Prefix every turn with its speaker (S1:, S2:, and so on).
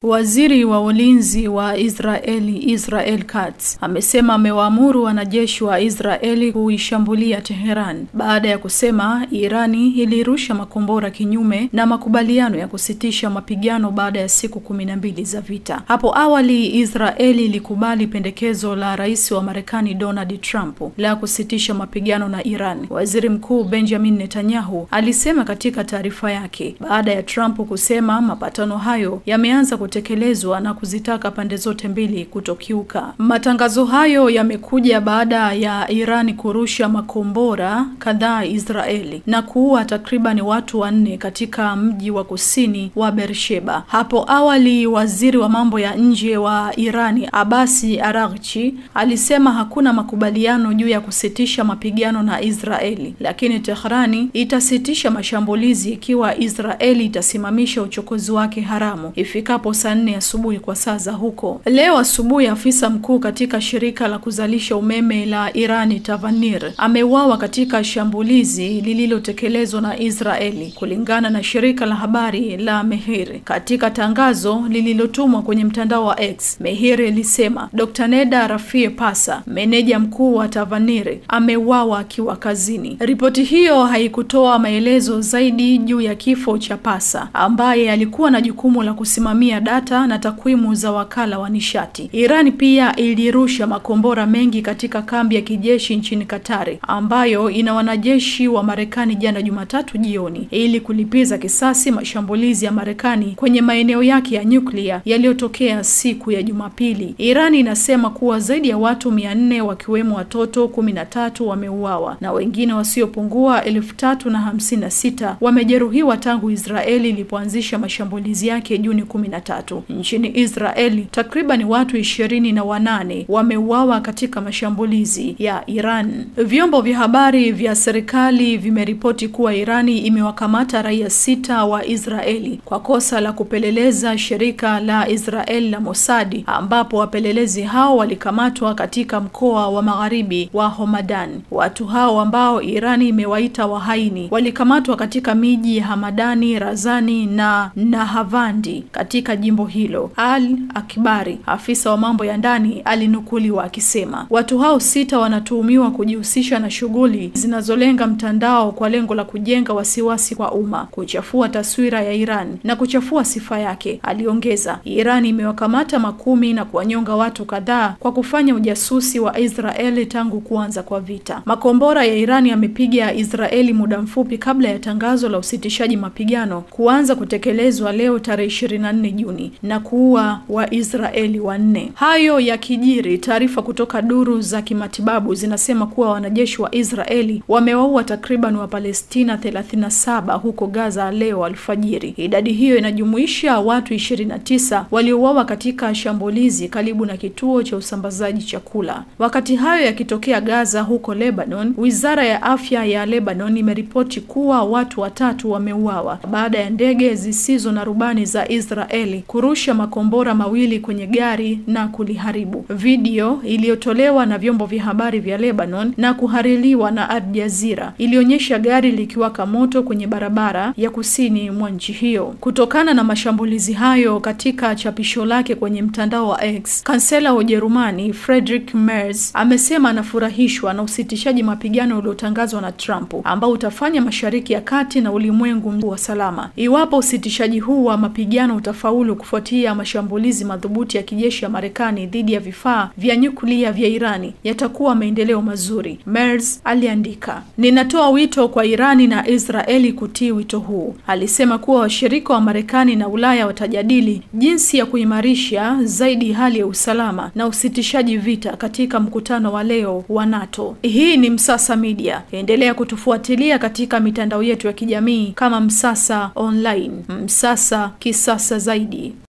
S1: Waziri wa ulinzi wa Israeli Israel Katz amesema amewaamuru wanajeshi wa Israeli kuishambulia Tehran baada ya kusema Irani ilirusha makombora kinyume na makubaliano ya kusitisha mapigano baada ya siku 12 za vita. Hapo awali Israeli ilikubali pendekezo la Rais wa Marekani Donald Trump la kusitisha mapigano na Iran. Waziri Mkuu Benjamin Netanyahu alisema katika taarifa yake baada ya Trump kusema mapatano hayo yameanza kutekelezwa na kuzitaka pande zote mbili kutokiuka. Matangazo hayo yamekuja baada ya Iran kurusha makombora kadhaa Israeli na kuua takriban watu 4 katika mji wa kusini wa Beersheba. Hapo awali waziri wa mambo ya nje wa Irani Abbasi Araghchi alisema hakuna makubaliano juu ya kusitisha mapigano na Israeli, lakini Tehrani itasitisha mashambulizi ikiwa Israeli itasimamisha uchokozi wake haramu ifikapo saa 4 asubuhi kwa saa za huko. Leo asubuhi afisa mkuu katika shirika la kuzalisha umeme la Irani Tavanir ameuawa katika shambulizi lililotekelezwa na Israeli, kulingana na shirika la habari la Mehir. Katika tangazo lililotumwa kwenye mtandao wa X, Mehir ilisema Dr. Neda Rafie Pasa, meneja mkuu wa Tavanir, ameuawa akiwa kazini. Ripoti hiyo haikutoa maelezo zaidi juu ya kifo cha Pasa, ambaye alikuwa na jukumu la kusimamia data na takwimu za wakala wa nishati. Iran pia ilirusha makombora mengi katika kambi ya kijeshi nchini Katari, ambayo ina wanajeshi wa Marekani jana Jumatatu jioni, ili kulipiza kisasi mashambulizi ya Marekani kwenye maeneo yake ya nyuklia yaliyotokea siku ya Jumapili. Iran inasema kuwa zaidi ya watu 400 wakiwemo watoto 13 wameuawa na wengine wasiopungua 3056 wamejeruhiwa tangu Israeli ilipoanzisha mashambulizi yake Juni 13. Nchini Israeli takriban watu 28 wameuawa katika mashambulizi ya Iran. Vyombo vya habari vya serikali vimeripoti kuwa Irani imewakamata raia 6 wa Israeli kwa kosa la kupeleleza shirika la Israeli la Mossad, ambapo wapelelezi hao walikamatwa katika mkoa wa magharibi wa Hamadan. Watu hao ambao Irani imewaita wahaini walikamatwa katika miji ya Hamadani, Razani na Nahavandi katika jimbo hilo. Al-Akbari, afisa wa mambo ya ndani, alinukuliwa akisema watu hao 6 wanatuhumiwa kujihusisha na shughuli zinazolenga mtandao kwa lengo la kujenga wasiwasi kwa umma, kuchafua taswira ya Iran na kuchafua sifa yake. Aliongeza, Iran imewakamata makumi na kuwanyonga watu kadhaa kwa kufanya ujasusi wa Israeli tangu kuanza kwa vita. Makombora ya Iran yamepiga Israeli muda mfupi kabla ya tangazo la usitishaji mapigano kuanza kutekelezwa leo tarehe 24 Juni na kuua Waisraeli 4. Hayo yakijiri, taarifa kutoka duru za kimatibabu zinasema kuwa wanajeshi wa Israeli wamewaua takriban wa Palestina 37 huko Gaza leo alfajiri. Idadi hiyo inajumuisha watu 29 waliouawa katika shambulizi karibu na kituo cha usambazaji chakula. Wakati hayo yakitokea Gaza huko Lebanon, Wizara ya Afya ya Lebanon imeripoti kuwa watu 3 wameuawa baada ya ndege zisizo na rubani za Israeli kurusha makombora mawili kwenye gari na kuliharibu. Video iliyotolewa na vyombo vya habari vya Lebanon na kuhaririwa na Al Jazeera ilionyesha gari likiwaka moto kwenye barabara ya kusini mwa nchi hiyo. Kutokana na mashambulizi hayo, katika chapisho lake kwenye mtandao wa X, kansela wa Ujerumani Friedrich Merz amesema anafurahishwa na usitishaji mapigano uliotangazwa na Trump, ambao utafanya Mashariki ya Kati na ulimwengu wa salama. Iwapo usitishaji huu wa mapigano utafaulu kufuatia mashambulizi madhubuti ya kijeshi ya Marekani dhidi ya vifaa vya nyuklia vya Irani, yatakuwa maendeleo mazuri, Merz aliandika. Ninatoa wito kwa Irani na Israeli kutii wito huu. Alisema kuwa washirika wa Marekani na Ulaya watajadili jinsi ya kuimarisha zaidi hali ya usalama na usitishaji vita katika mkutano wa leo wa NATO. Hii ni Msasa Media. Endelea kutufuatilia katika mitandao yetu ya kijamii kama Msasa Online. Msasa kisasa zaidi.